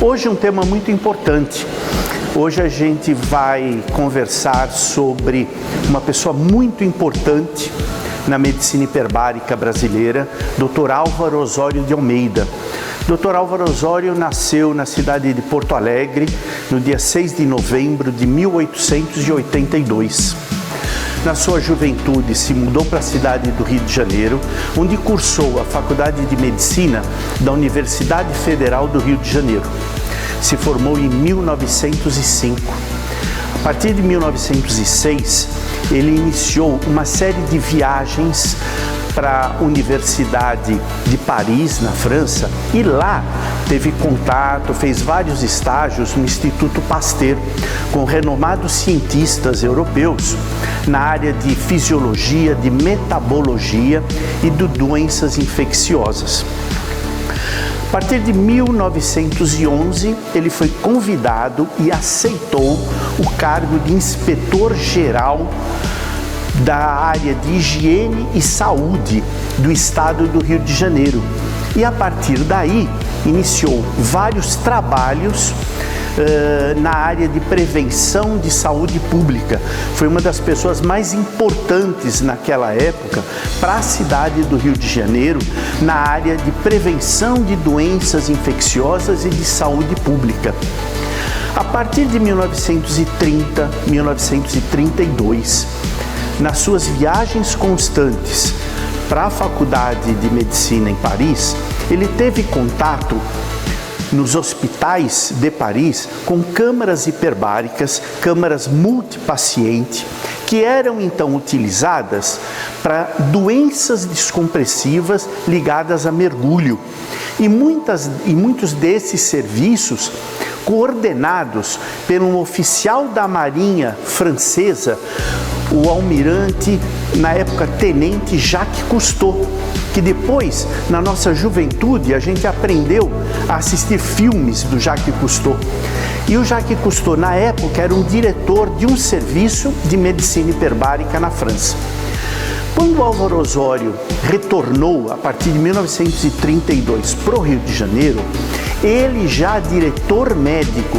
Hoje um tema muito importante. Hoje a gente vai conversar sobre uma pessoa muito importante na medicina hiperbárica brasileira, Dr. Álvaro Osório de Almeida. Dr. Álvaro Osório nasceu na cidade de Porto Alegre no dia 6 de novembro de 1882. Na sua juventude se mudou para a cidade do Rio de Janeiro, onde cursou a Faculdade de Medicina da Universidade Federal do Rio de Janeiro. Se formou em 1905. A partir de 1906, ele iniciou uma série de viagens para a Universidade de Paris, na França, e lá teve contato, fez vários estágios no Instituto Pasteur, com renomados cientistas europeus na área de fisiologia, de metabologia e de doenças infecciosas. A partir de 1911, ele foi convidado e aceitou o cargo de inspetor-geral da área de higiene e saúde do estado do Rio de Janeiro. E a partir daí, iniciou vários trabalhos na área de prevenção de saúde pública. Foi uma das pessoas mais importantes naquela época para a cidade do Rio de Janeiro na área de prevenção de doenças infecciosas e de saúde pública. A partir de 1930, 1932, nas suas viagens constantes para a Faculdade de Medicina em Paris, ele teve contato nos hospitais de Paris com câmaras hiperbáricas, câmaras multipaciente, que eram então utilizadas para doenças descompressivas ligadas a mergulho. E muitos desses serviços coordenados pelo oficial da Marinha francesa, o almirante, na época, tenente Jacques Cousteau, que depois, na nossa juventude, a gente aprendeu a assistir filmes do Jacques Cousteau. E o Jacques Cousteau, na época, era um diretor de um serviço de medicina hiperbárica na França. Quando o Álvaro Osório retornou, a partir de 1932, para o Rio de Janeiro, ele já diretor médico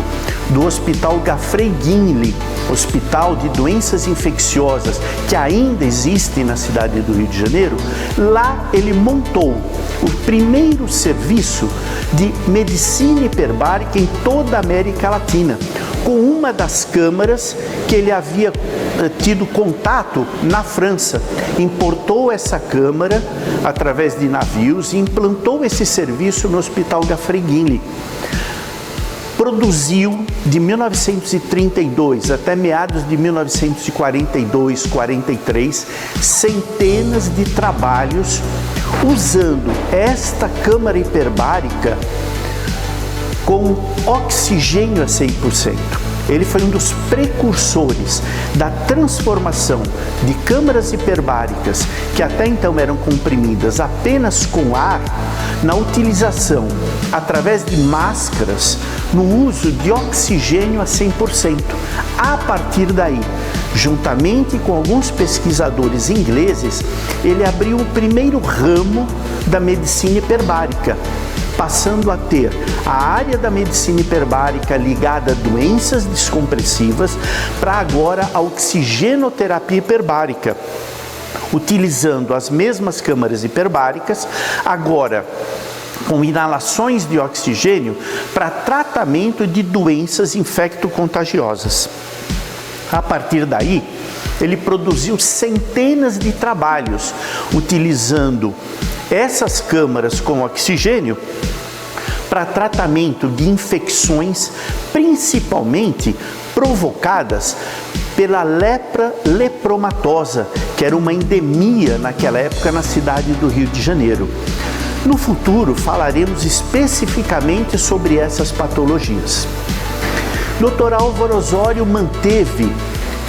do Hospital Gafrey-Guinle, Hospital de Doenças Infecciosas, que ainda existe na cidade do Rio de Janeiro, lá ele montou o primeiro serviço de medicina hiperbárica em toda a América Latina, com uma das câmaras que ele havia tido contato na França. Importou essa câmara através de navios e implantou esse serviço no Hospital Gafrey-Guinle. Produziu de 1932 até meados de 1942, 43, centenas de trabalhos usando esta câmara hiperbárica com oxigênio a 100%. Ele foi um dos precursores da transformação de câmaras hiperbáricas, que até então eram comprimidas apenas com ar, na utilização, através de máscaras, no uso de oxigênio a 100%. A partir daí, juntamente com alguns pesquisadores ingleses, ele abriu o primeiro ramo da medicina hiperbárica, passando a ter a área da medicina hiperbárica ligada a doenças descompressivas para agora a oxigenoterapia hiperbárica, utilizando as mesmas câmaras hiperbáricas, agora com inalações de oxigênio para tratamento de doenças infecto-contagiosas. A partir daí, ele produziu centenas de trabalhos utilizando essas câmaras com oxigênio para tratamento de infecções, principalmente provocadas pela lepra lepromatosa, que era uma endemia naquela época na cidade do Rio de Janeiro. No futuro, falaremos especificamente sobre essas patologias. Dr. Álvaro Osório manteve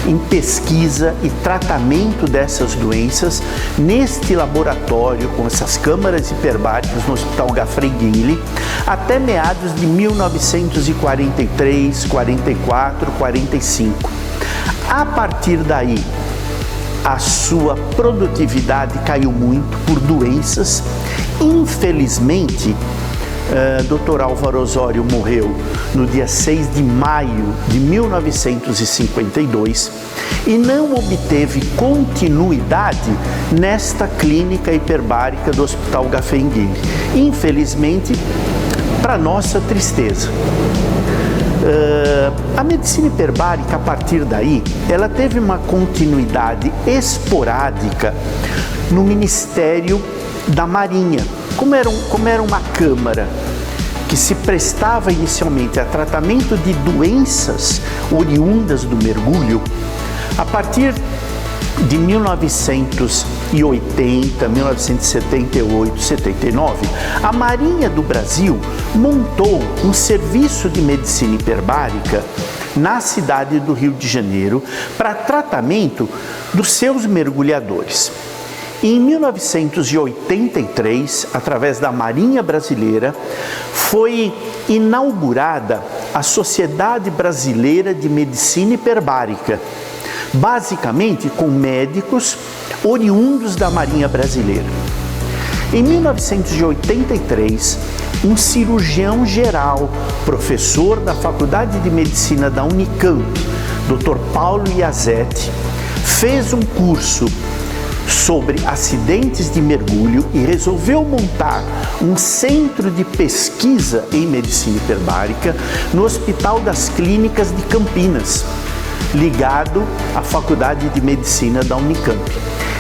em pesquisa e tratamento dessas doenças neste laboratório, com essas câmaras hiperbáricas no Hospital Gafrey-Guinle, até meados de 1943, 44, 45. A partir daí, a sua produtividade caiu muito por doenças. Infelizmente, Dr. Álvaro Osório morreu no dia 6 de maio de 1952 e não obteve continuidade nesta clínica hiperbárica do Hospital Gafenguine. Infelizmente, para nossa tristeza. A medicina hiperbárica, a partir daí, ela teve uma continuidade esporádica no Ministério da Marinha. Como era uma câmara que se prestava inicialmente a tratamento de doenças oriundas do mergulho, a partir de 1980, 1978, 79, a Marinha do Brasil montou um serviço de medicina hiperbárica na cidade do Rio de Janeiro para tratamento dos seus mergulhadores. Em 1983, através da Marinha Brasileira, foi inaugurada a Sociedade Brasileira de Medicina Hiperbárica, basicamente com médicos oriundos da Marinha Brasileira. Em 1983, um cirurgião geral, professor da Faculdade de Medicina da Unicamp, Dr. Paulo Iazetti, fez um curso sobre acidentes de mergulho e resolveu montar um centro de pesquisa em medicina hiperbárica no Hospital das Clínicas de Campinas, ligado à Faculdade de Medicina da Unicamp.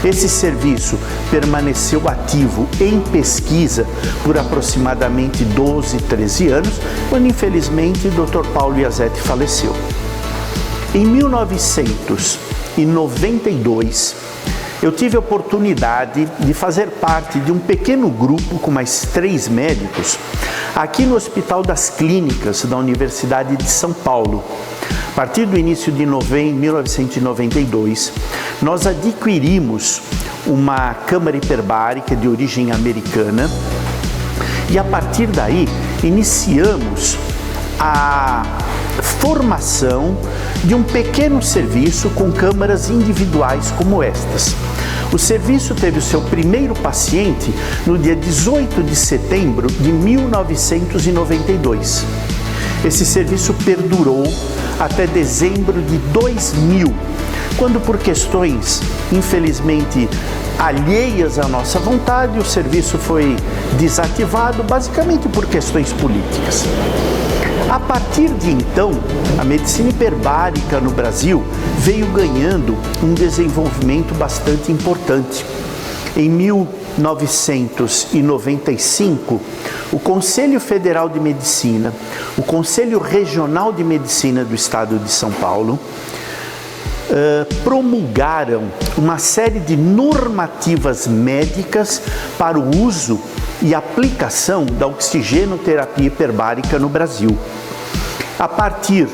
Esse serviço permaneceu ativo em pesquisa por aproximadamente 12, 13 anos, quando infelizmente o Dr. Paulo Iazetti faleceu. Em 1992, eu tive a oportunidade de fazer parte de um pequeno grupo com mais 3 médicos aqui no Hospital das Clínicas da Universidade de São Paulo. A partir do início de 1992, nós adquirimos uma câmara hiperbárica de origem americana e a partir daí iniciamos a formação de um pequeno serviço com câmaras individuais como estas. O serviço teve o seu primeiro paciente no dia 18 de setembro de 1992. Esse serviço perdurou até dezembro de 2000, quando por questões, infelizmente, alheias à nossa vontade, o serviço foi desativado, basicamente por questões políticas. A partir de então, a medicina hiperbárica no Brasil veio ganhando um desenvolvimento bastante importante. Em 1995, o Conselho Federal de Medicina, o Conselho Regional de Medicina do Estado de São Paulo, promulgaram uma série de normativas médicas para o uso e aplicação da oxigenoterapia hiperbárica no Brasil. A partir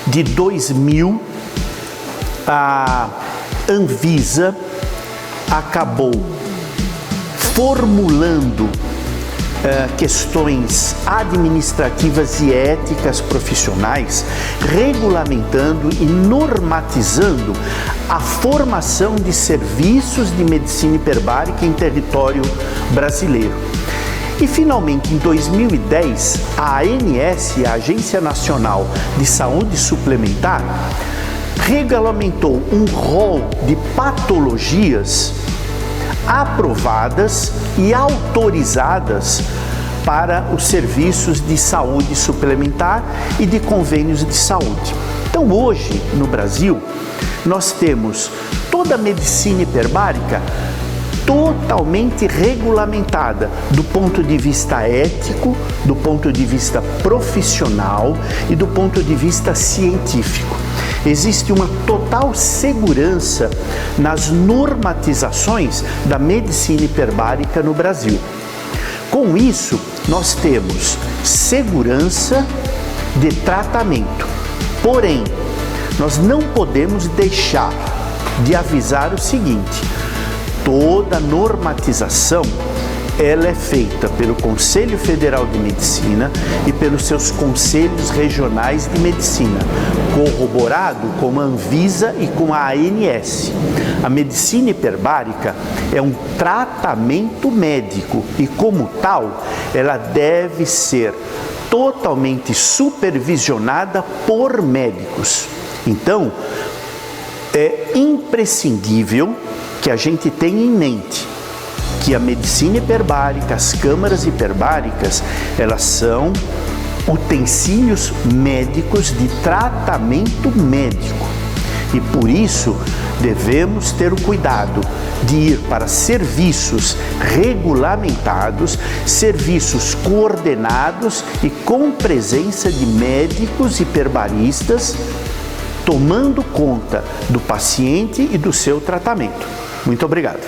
de 2000, a Anvisa acabou formulando questões administrativas e éticas profissionais, regulamentando e normatizando a formação de serviços de medicina hiperbárica em território brasileiro. E, finalmente, em 2010, a ANS, a Agência Nacional de Saúde Suplementar, regulamentou um rol de patologias aprovadas e autorizadas para os serviços de saúde suplementar e de convênios de saúde. Então, hoje, no Brasil, nós temos toda a medicina hiperbárica totalmente regulamentada do ponto de vista ético, do ponto de vista profissional e do ponto de vista científico. Existe uma total segurança nas normatizações da medicina hiperbárica no Brasil. Com isso, nós temos segurança de tratamento. Porém, nós não podemos deixar de avisar o seguinte: toda normatização ela é feita pelo Conselho Federal de Medicina e pelos seus conselhos regionais de medicina, corroborado com a Anvisa e com a ANS. A medicina hiperbárica é um tratamento médico e, como tal, ela deve ser totalmente supervisionada por médicos. Então, é imprescindível que a gente tenha em mente que a medicina hiperbárica, as câmaras hiperbáricas, elas são utensílios médicos de tratamento médico. E por isso devemos ter o cuidado de ir para serviços regulamentados, serviços coordenados e com presença de médicos hiperbaristas, tomando conta do paciente e do seu tratamento. Muito obrigado.